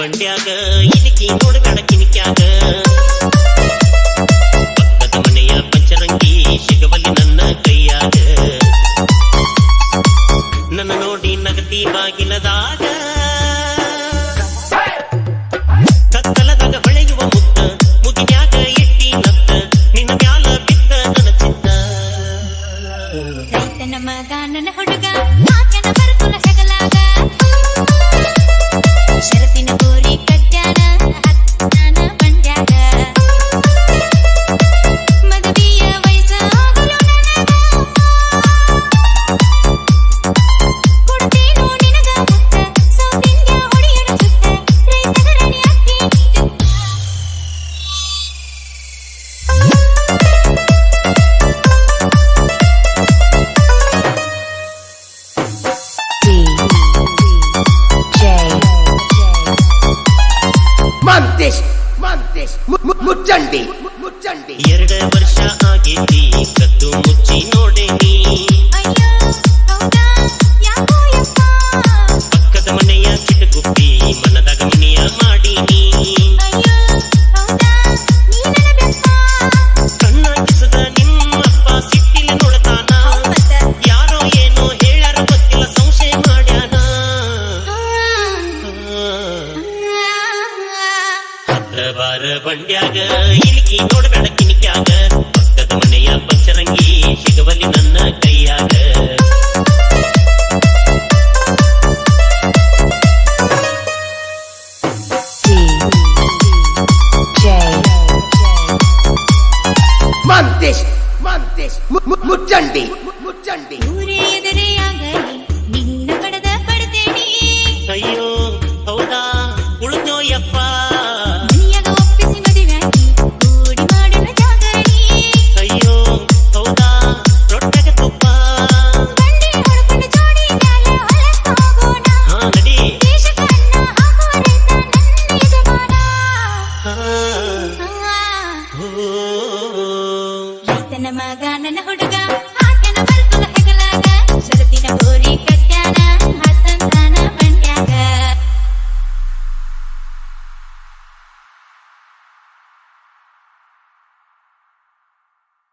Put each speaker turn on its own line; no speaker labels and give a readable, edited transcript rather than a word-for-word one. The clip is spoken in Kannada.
ಬಂಡ್ಯಾಗ ಇಲಿಕಿ ನೋಡಬೇಡ ಕಿನಿಕ್ಯಾಗ ಪಕ್ಕದ ಮನೆಯ ಪಂಚರಂಗಿ ಸಿಗವಲ್ಲಿ ನನ್ನ ಕೈಯಾಗ ನನ್ನ ನೋಡಿ ನಗತಿ ಬಾಗಿಲದಾಗ ಕತ್ತಲದಾಗ ಹೊಳೆಯುವ ಮುತ್ತ ಮುಗಿನ್ಯಾಗ ಇಟ್ಟಿ ನತ್ತ ನಿನ್ನ ಮ್ಯಾಲ ಬಿದ್ದ ನನ್ನ ಚಿತ್ತ
ರೈತನ ಮಗ ನನ್ನ ಹುಡುಗ ಆಕೆನ ಬರುತ್ತಲ ಹೆಗಲಾಗ ಶರತಿನ ಗೋರಿ ಕಟ್ಟ್ಯಾನ ಹತ್ತಾನ ಬಂಡ್ಯಾಗ ಮದುವೆಯ ವಯಸ್ಸಾಗಲು ನನಗ ಕೊಡ್ತೇನು ನಿನಗ ಮುತ್ತ ಸೌತಿಂಗ್ಯ ಹೊಡಿಯಣ ಸುತ್ತ ರೈತನ ರಾಣಿ ಅಕ್ಕಿ
ಮುಚ್ಚಂಡಿ
2 ವರ್ಷ ಆಗೇತಿ ಕದ್ದು ಮುಚ್ಚಿ ನೋಡೇನಿ
ಅಯ್ಯೋ ಹೌದಾ ಯಾಕೋ ಯಪ್ಪ
ಪಕ್ಕದ ಮನೆಯ ಚಿಟಗುಪ್ಪಿ ಮನದಾಗ ಮನೆಯ ಮಾಡೀನಿ
ಅಯ್ಯೋ ಹೌದಾ ನೀ ನನ್ನ ಬೆಪ್ಪ
ಕಣ್ಣಾಗಿಸದ ನಿಮ್ಮಪ್ಪ ಸಿಟ್ಟಿಲಿ ನೋಡ್ತಾನ
ಮತ್ತ
ಯಾರೋ ಏನೋ ಹೇಳಾರ ಗೊತ್ತಿಲ್ಲ ಸಂಶಯ ಮಾಡ್ಯಾನ ಹತ್ರ ಬಾರ ಬಂಡ್ಯಾಗ ಇಲಿಕಿ ನೋಡಬೇಡ ಕಿನಿಕ್ಯಾಗ ಪಕ್ಕದ ಮನೆಯ ಪಂಚರಂಗಿ ಸಿಗವಲ್ಲಿ ನನ್ನ